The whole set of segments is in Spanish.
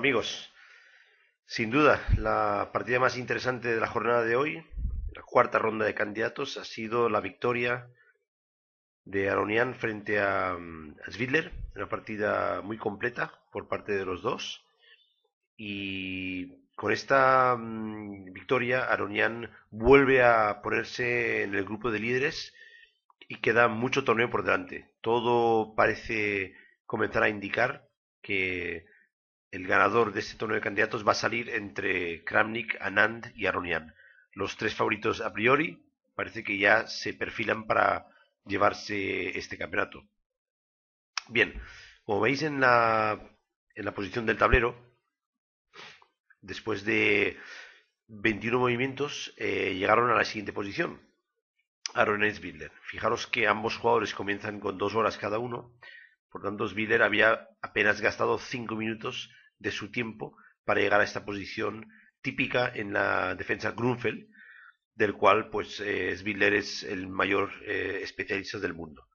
amigos, sin duda la partida más interesante de la jornada de hoy, la cuarta ronda de candidatos, ha sido la victoria de Aronian frente a Svidler, una partida muy completa por parte de los dos. Y con esta victoria, Aronian vuelve a ponerse en el grupo de líderes y queda mucho torneo por delante. Todo parece comenzar a indicar que el ganador de este torneo de candidatos va a salir entre Kramnik, Anand y Aronian. Los tres favoritos a priori parece que ya se perfilan para llevarse este campeonato. Bien, como veis en la posición del tablero, después de 21 movimientos, llegaron a la siguiente posición. Aaron y Svidler. Fijaros que ambos jugadores comienzan con 2 horas cada uno. Por tanto, Svidler había apenas gastado 5 minutos de su tiempo para llegar a esta posición típica en la defensa Grunfeld, del cual pues Svidler es el mayor especialista del mundo.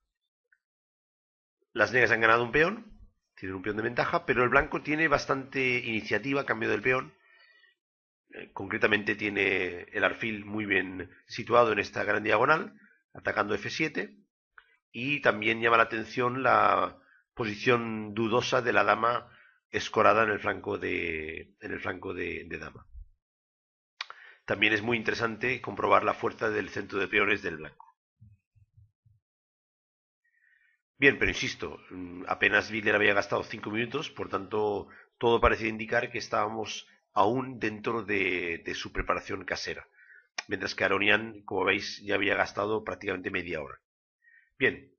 Las negras han ganado un peón, tienen un peón de ventaja, pero el blanco tiene bastante iniciativa a cambio del peón. Concretamente tiene el alfil muy bien situado en esta gran diagonal, atacando F7, y también llama la atención la posición dudosa de la dama escorada en el flanco de dama. También es muy interesante comprobar la fuerza del centro de peones del blanco. Bien, pero insisto, apenas Viller había gastado 5 minutos, por tanto todo parecía indicar que estábamos aún dentro de su preparación casera, mientras que Aronian, como veis, ya había gastado prácticamente media hora. Bien,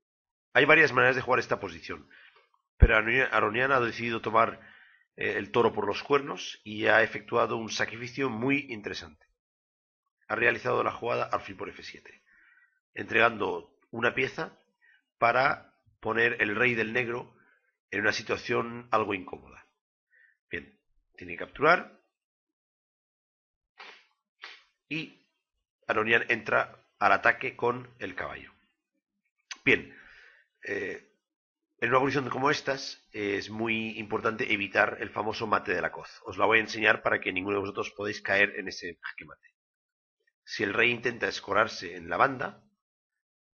hay varias maneras de jugar esta posición, pero Aronian ha decidido tomar el toro por los cuernos y ha efectuado un sacrificio muy interesante. Ha realizado la jugada alfil por F7, entregando una pieza para poner el rey del negro en una situación algo incómoda. Bien, tiene que capturar y Aronian entra al ataque con el caballo. Bien, en una posición como estas es muy importante evitar el famoso mate de la coz. Os la voy a enseñar para que ninguno de vosotros podáis caer en ese jaque mate. Si el rey intenta escorarse en la banda,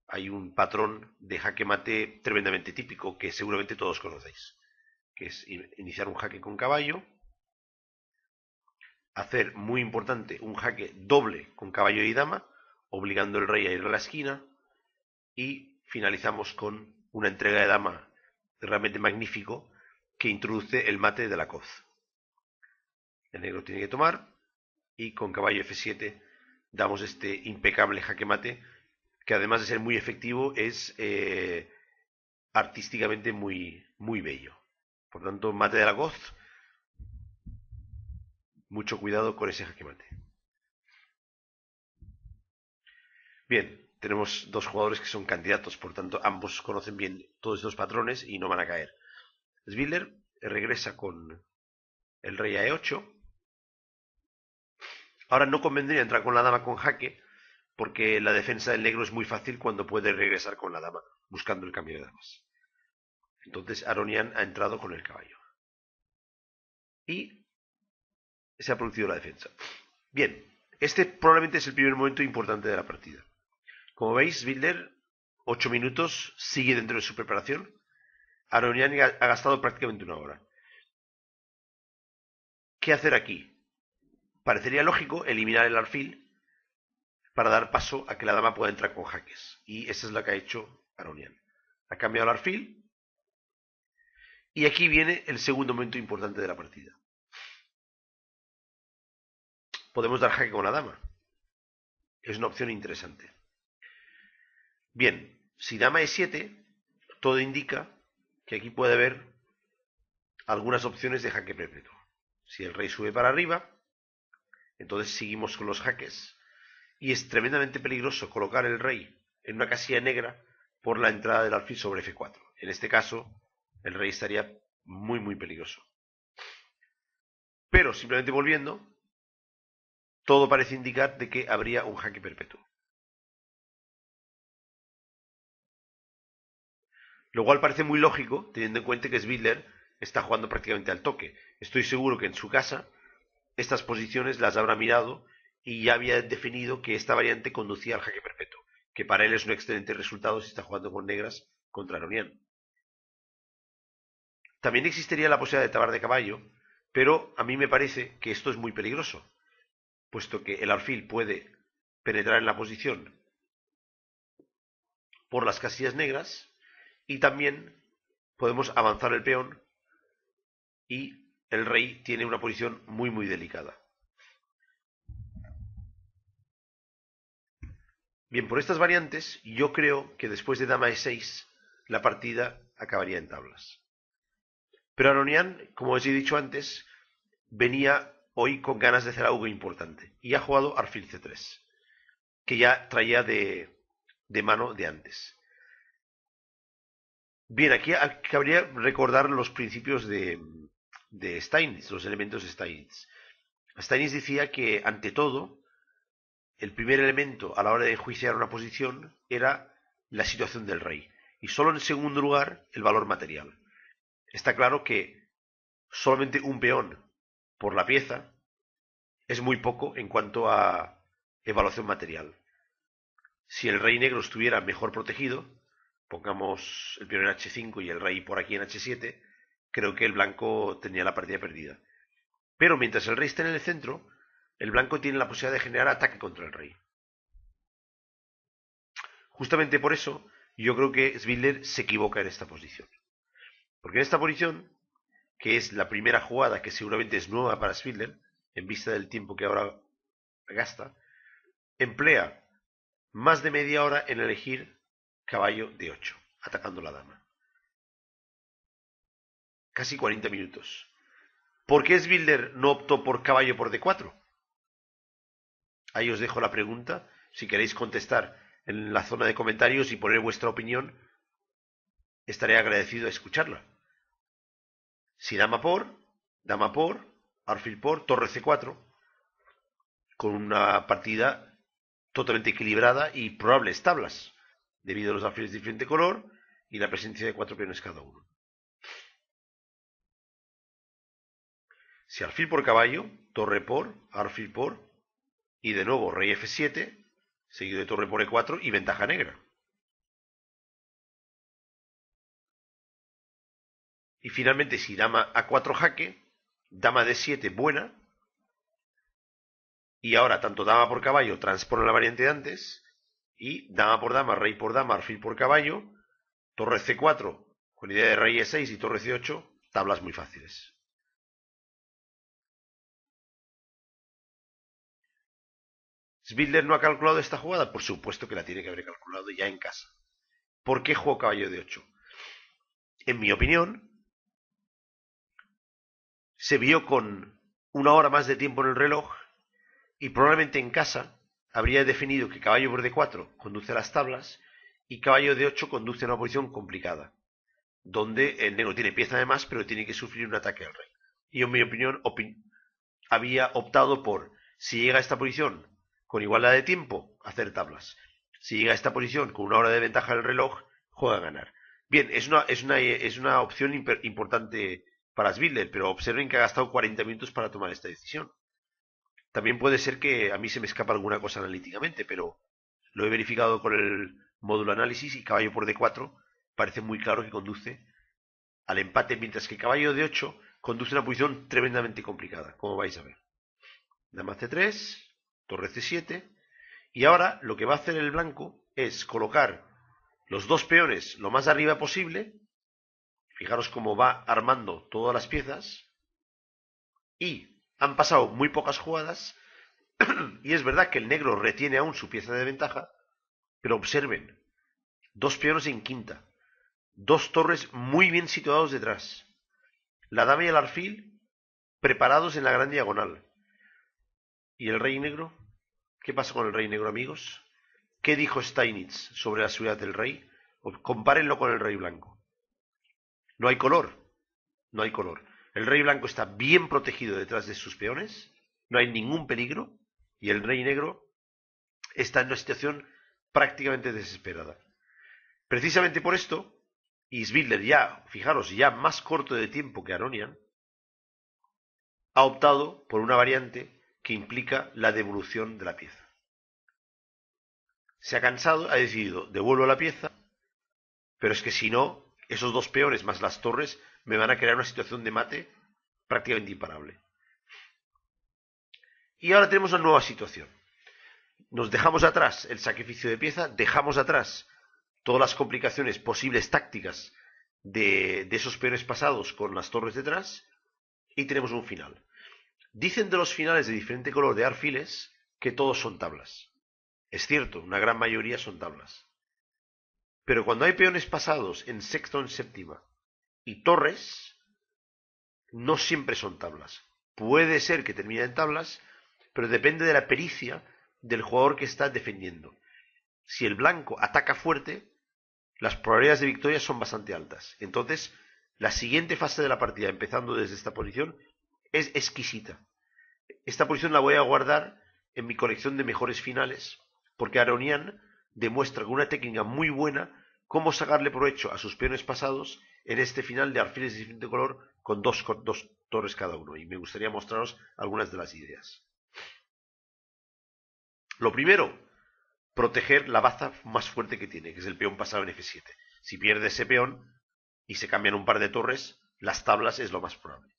hay un patrón de jaque mate tremendamente típico que seguramente todos conocéis, que es iniciar un jaque con caballo, hacer, muy importante, un jaque doble con caballo y dama, obligando al rey a ir a la esquina, y finalizamos con una entrega de dama realmente magnífico que introduce el mate de la coz. El negro tiene que tomar y con caballo F7 damos este impecable jaque mate que, además de ser muy efectivo, es artísticamente muy, muy bello. Por tanto, mate de la coz, mucho cuidado con ese jaque mate. Bien, tenemos dos jugadores que son candidatos, por tanto ambos conocen bien todos estos patrones y no van a caer. Svidler regresa con el rey a E8. Ahora no convendría entrar con la dama con jaque, porque la defensa del negro es muy fácil cuando puede regresar con la dama, buscando el cambio de damas. Entonces Aronian ha entrado con el caballo. Y se ha producido la defensa. Bien, este probablemente es el primer momento importante de la partida. Como veis, Svidler, 8 minutos, sigue dentro de su preparación. Aronian ha gastado prácticamente una hora. ¿Qué hacer aquí? Parecería lógico eliminar el alfil para dar paso a que la dama pueda entrar con jaques. Y esa es la que ha hecho Aronian. Ha cambiado el alfil. Y aquí viene el segundo momento importante de la partida. Podemos dar jaque con la dama. Es una opción interesante. Bien, si dama E7, todo indica que aquí puede haber algunas opciones de jaque perpetuo. Si el rey sube para arriba, entonces seguimos con los jaques. Y es tremendamente peligroso colocar el rey en una casilla negra por la entrada del alfil sobre F4. En este caso, el rey estaría muy, muy peligroso. Pero, simplemente volviendo, todo parece indicar de que habría un jaque perpetuo. Lo cual parece muy lógico, teniendo en cuenta que Svidler está jugando prácticamente al toque. Estoy seguro que en su casa estas posiciones las habrá mirado y ya había definido que esta variante conducía al jaque perpetuo, que para él es un excelente resultado si está jugando con negras contra Aronian. También existiría la posibilidad de tabar de caballo, pero a mí me parece que esto es muy peligroso, puesto que el alfil puede penetrar en la posición por las casillas negras y también podemos avanzar el peón y el rey tiene una posición muy delicada. Bien, por estas variantes yo creo que después de dama e6 la partida acabaría en tablas. Pero Aronian, como os he dicho antes, venía hoy con ganas de hacer algo importante y ha jugado alfil c3, que ya traía de mano de antes. Bien, aquí cabría recordar los principios de Steinitz, los elementos de Steinitz. Steinitz decía que, ante todo, el primer elemento a la hora de enjuiciar una posición era la situación del rey, y solo en segundo lugar el valor material. Está claro que solamente un peón por la pieza es muy poco en cuanto a evaluación material. Si el rey negro estuviera mejor protegido, pongamos el peón en h5 y el rey por aquí en h7, creo que el blanco tenía la partida perdida. Pero mientras el rey esté en el centro, el blanco tiene la posibilidad de generar ataque contra el rey. Justamente por eso, yo creo que Svidler se equivoca en esta posición. Porque en esta posición, que es la primera jugada que seguramente es nueva para Svidler, en vista del tiempo que ahora gasta, emplea más de media hora en elegir caballo de 8, atacando la dama. Casi 40 minutos. ¿Por qué Svidler no optó por caballo por d4? Ahí os dejo la pregunta. Si queréis contestar en la zona de comentarios y poner vuestra opinión, estaré agradecido a escucharla. Si dama por, alfil por, torre c4, con una partida totalmente equilibrada y probables tablas, debido a los alfiles de diferente color y la presencia de 4 peones cada uno. Si alfil por caballo, torre por, alfil por, y de nuevo rey f7, seguido de torre por e4 y ventaja negra. Y finalmente, si dama a4 jaque, dama d7 buena, y ahora tanto dama por caballo transpone la variante de antes, y dama por dama, rey por dama, alfil por caballo, torre c4 con idea de rey e6 y torre c8, tablas muy fáciles. ¿Svidler no ha calculado esta jugada? Por supuesto que la tiene que haber calculado ya en casa. ¿Por qué jugó caballo de 8? En mi opinión, se vio con una hora más de tiempo en el reloj y probablemente en casa habría definido que caballo por d4 conduce a las tablas y caballo de 8 conduce a una posición complicada, donde el negro tiene pieza de más pero tiene que sufrir un ataque al rey. Y en mi opinión había optado por, si llega a esta posición con igualdad de tiempo, hacer tablas. Si llega a esta posición con una hora de ventaja en el reloj, juega a ganar. Bien, es una opción importante para Svidler, pero observen que ha gastado 40 minutos para tomar esta decisión. También puede ser que a mí se me escapa alguna cosa analíticamente, pero lo he verificado con el módulo análisis y caballo por d4 parece muy claro que conduce al empate, mientras que caballo de 8 conduce a una posición tremendamente complicada, como vais a ver. Dama c3, torre c7, y ahora lo que va a hacer el blanco es colocar los dos peones lo más arriba posible. Fijaros cómo va armando todas las piezas, y han pasado muy pocas jugadas, y es verdad que el negro retiene aún su pieza de ventaja, pero observen, dos peones en quinta, dos torres muy bien situados detrás, la dama y el alfil preparados en la gran diagonal. ¿Y el rey negro? ¿Qué pasa con el rey negro, amigos? ¿Qué dijo Steinitz sobre la seguridad del rey? Compárenlo con el rey blanco. No hay color, no hay color. El rey blanco está bien protegido detrás de sus peones, no hay ningún peligro, y el rey negro está en una situación prácticamente desesperada. Precisamente por esto, Y Svidler ya, fijaros, ya más corto de tiempo que Aronian, ha optado por una variante que implica la devolución de la pieza. Se ha cansado, ha decidido, devuelvo la pieza, pero es que si no, esos dos peones más las torres me van a crear una situación de mate prácticamente imparable. Y ahora tenemos una nueva situación. Nos dejamos atrás el sacrificio de pieza, dejamos atrás todas las complicaciones posibles tácticas de esos peones pasados con las torres detrás y tenemos un final. Dicen de los finales de diferente color de alfiles que todos son tablas. Es cierto, una gran mayoría son tablas. Pero cuando hay peones pasados en sexta o en séptima y torres, no siempre son tablas. Puede ser que termine en tablas, pero depende de la pericia del jugador que está defendiendo. Si el blanco ataca fuerte, las probabilidades de victoria son bastante altas. Entonces, la siguiente fase de la partida, empezando desde esta posición, es exquisita. Esta posición la voy a guardar en mi colección de mejores finales, porque Aronian demuestra con una técnica muy buena cómo sacarle provecho a sus peones pasados en este final de alfiles de diferente color con dos torres cada uno. Y me gustaría mostraros algunas de las ideas. Lo primero, proteger la baza más fuerte que tiene, que es el peón pasado en F7. Si pierde ese peón y se cambian un par de torres, las tablas es lo más probable.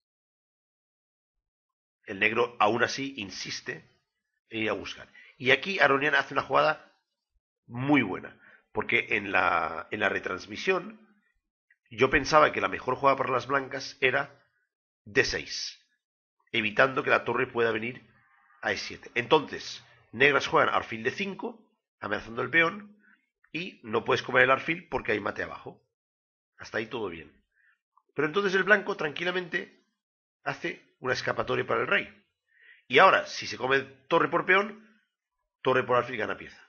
El negro aún así insiste en ir a buscar. Y aquí Aronian hace una jugada muy buena, porque en la retransmisión yo pensaba que la mejor jugada para las blancas era D6, evitando que la torre pueda venir a E7. Entonces, negras juegan alfil D5, amenazando el peón, y no puedes comer el alfil porque hay mate abajo. Hasta ahí todo bien. Pero entonces el blanco tranquilamente hace una escapatoria para el rey. Y ahora, si se come torre por peón, torre por alfil gana pieza.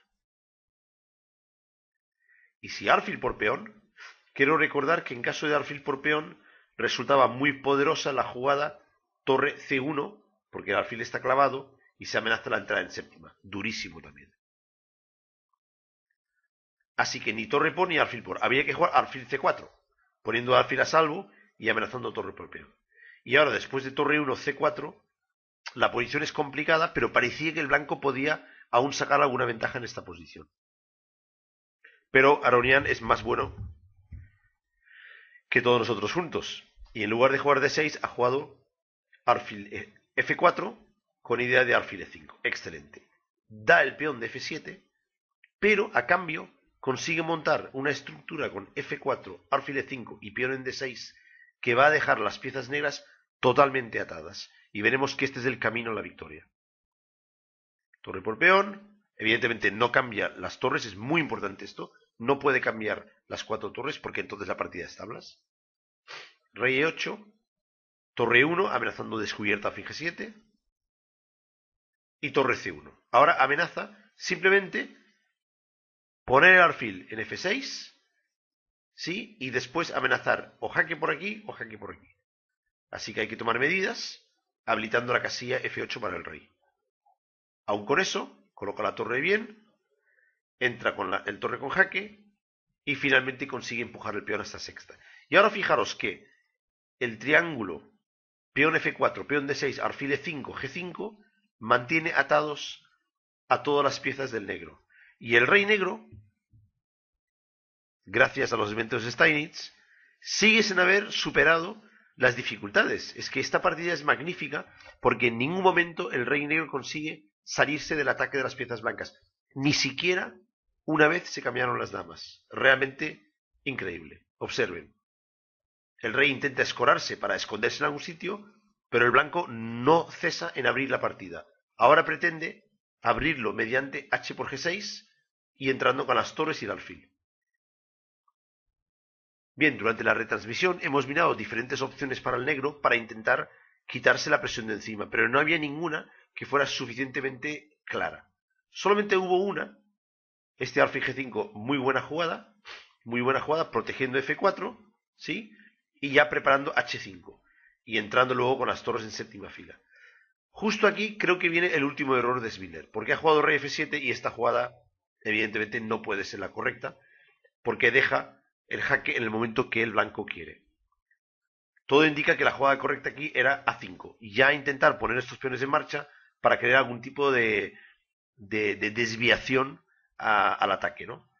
Y si alfil por peón, quiero recordar que en caso de alfil por peón resultaba muy poderosa la jugada torre C1, porque el alfil está clavado y se amenaza la entrada en séptima. Durísimo también. Así que ni torre por ni alfil por. Había que jugar alfil C4, poniendo alfil a salvo y amenazando torre por peón. Y ahora, después de torre 1 C4, la posición es complicada, pero parecía que el blanco podía aún sacar alguna ventaja en esta posición. Pero Aronian es más bueno que todos nosotros juntos. Y en lugar de jugar D6, ha jugado alfil F4 con idea de alfil E5. Excelente. Da el peón de F7, pero a cambio consigue montar una estructura con F4, alfil E5 y peón en D6 que va a dejar las piezas negras totalmente atadas. Y veremos que este es el camino a la victoria. Torre por peón. Evidentemente no cambia las torres, es muy importante esto. No puede cambiar las 4 torres porque entonces la partida es tablas. Rey E8. Torre 1 amenazando descubierta alfil G7. Y torre C1. Ahora amenaza simplemente poner el alfil en F6. ¿Sí? Y después amenazar o jaque por aquí o jaque por aquí. Así que hay que tomar medidas habilitando la casilla F8 para el rey. Aún con eso, coloca la torre bien, entra con el torre con jaque y finalmente consigue empujar el peón hasta sexta. Y ahora fijaros que el triángulo peón F4, peón D6, alfil E5, G5 mantiene atados a todas las piezas del negro. Y el rey negro, gracias a los eventos de Steinitz, sigue sin haber superado las dificultades. Es que esta partida es magnífica porque en ningún momento el rey negro consigue salirse del ataque de las piezas blancas. Ni siquiera una vez se cambiaron las damas. Realmente increíble. Observen. El rey intenta escorarse para esconderse en algún sitio, pero el blanco no cesa en abrir la partida. Ahora pretende abrirlo mediante H por G6 y entrando con las torres y el alfil. Bien, durante la retransmisión hemos mirado diferentes opciones para el negro para intentar quitarse la presión de encima, pero no había ninguna que fuera suficientemente clara. Solamente hubo una, este alfil G5, muy buena jugada, protegiendo F4, ¿sí? Y ya preparando H5, y entrando luego con las torres en séptima fila. Justo aquí creo que viene el último error de Svidler, porque ha jugado rey F7 y esta jugada evidentemente no puede ser la correcta, porque deja el jaque en el momento que el blanco quiere. Todo indica que la jugada correcta aquí era A5. Y ya intentar poner estos peones en marcha para crear algún tipo de desviación al ataque, ¿no?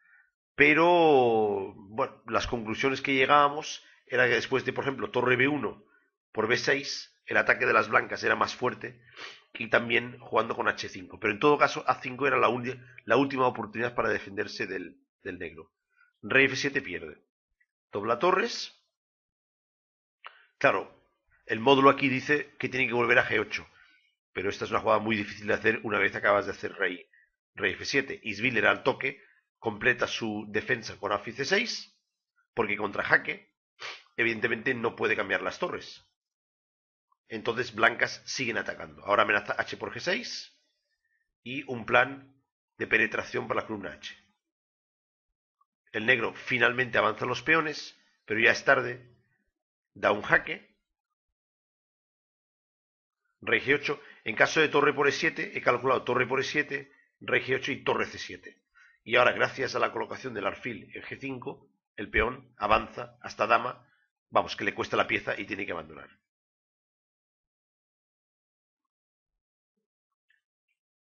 Pero, bueno, las conclusiones que llegábamos era que después de, por ejemplo, torre B1 por B6, el ataque de las blancas era más fuerte y también jugando con H5. Pero en todo caso, A5 era la última oportunidad para defenderse del negro. Rey F7 pierde. Dobla torres. Claro, el módulo aquí dice que tiene que volver a G8, pero esta es una jugada muy difícil de hacer una vez acabas de hacer rey F7. Isbiller al toque completa su defensa con Alfil C6, porque contra jaque, evidentemente no puede cambiar las torres. Entonces blancas siguen atacando. Ahora amenaza H por G6 y un plan de penetración por la columna H. El negro finalmente avanza los peones, pero ya es tarde. Da un jaque. Rey G8. En caso de torre por E7, he calculado torre por E7, rey G8 y torre C7. Y ahora, gracias a la colocación del alfil en G5, el peón avanza hasta dama. Vamos, que le cuesta la pieza y tiene que abandonar.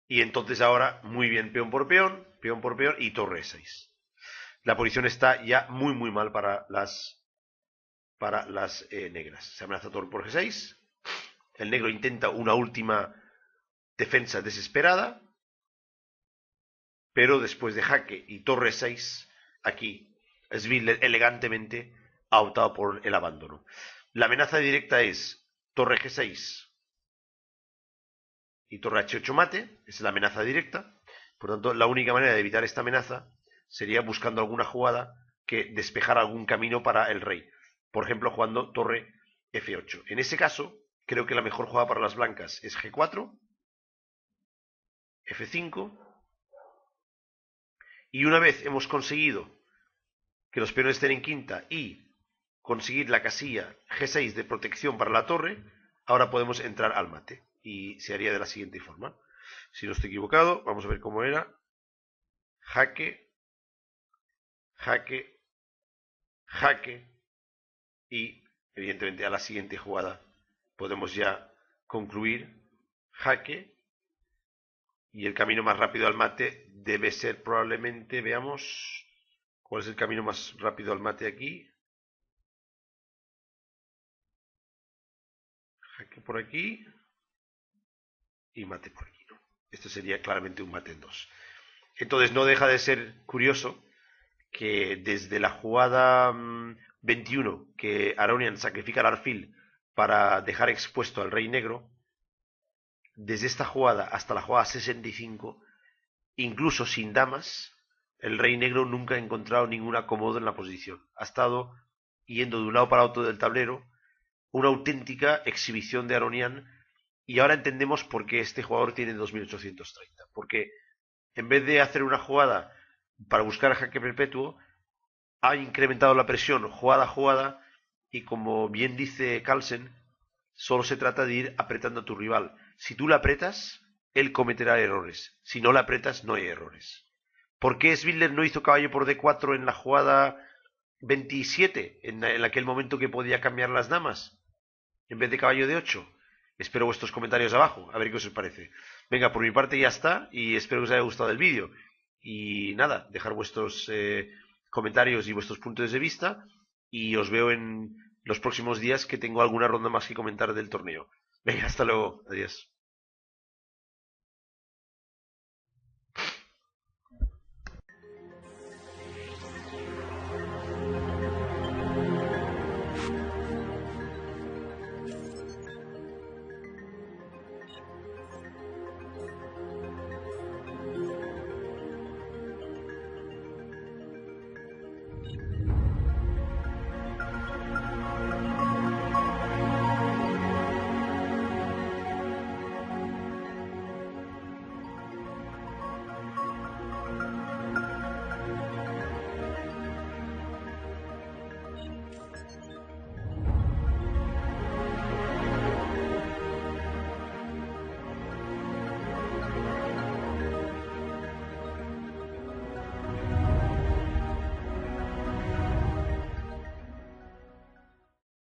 Y entonces ahora, muy bien, peón por peón y torre E6. La posición está ya muy, muy mal para las negras. Se amenaza torre por G6. El negro intenta una última defensa desesperada, pero después de jaque y torre 6, aquí Sviller elegantemente ha optado por el abandono. La amenaza directa es torre G6 y torre H8 mate, es la amenaza directa. Por tanto, la única manera de evitar esta amenaza sería buscando alguna jugada que despejara algún camino para el rey. Por ejemplo, jugando torre F8. En ese caso, creo que la mejor jugada para las blancas es G4, F5, y una vez hemos conseguido que los peones estén en quinta y conseguir la casilla G6 de protección para la torre, ahora podemos entrar al mate. Y se haría de la siguiente forma. Si no estoy equivocado, vamos a ver cómo era. Jaque, jaque, jaque. Y evidentemente a la siguiente jugada podemos ya concluir jaque. Y el camino más rápido al mate debe ser probablemente, veamos, ¿cuál es el camino más rápido al mate aquí? Jaque por aquí y mate por aquí, ¿no? Esto sería claramente un mate en 2. Entonces no deja de ser curioso que desde la jugada 21, que Aronian sacrifica el alfil para dejar expuesto al rey negro, desde esta jugada hasta la jugada 65, incluso sin damas, el rey negro nunca ha encontrado ningún acomodo en la posición. Ha estado yendo de un lado para otro del tablero, una auténtica exhibición de Aronian, y ahora entendemos por qué este jugador tiene 2830. Porque en vez de hacer una jugada para buscar jaque perpetuo, ha incrementado la presión jugada a jugada y, como bien dice Carlsen, solo se trata de ir apretando a tu rival. Si tú le apretas, él cometerá errores. Si no le apretas, no hay errores. ¿Por qué Sviller no hizo caballo por D4 en la jugada 27, en aquel momento que podía cambiar las damas, en vez de caballo D8? Espero vuestros comentarios abajo, a ver qué os parece. Venga, por mi parte ya está y espero que os haya gustado el vídeo. Y nada, dejar vuestros comentarios y vuestros puntos de vista y os veo en los próximos días, que tengo alguna ronda más que comentar del torneo. Venga, hasta luego, adiós.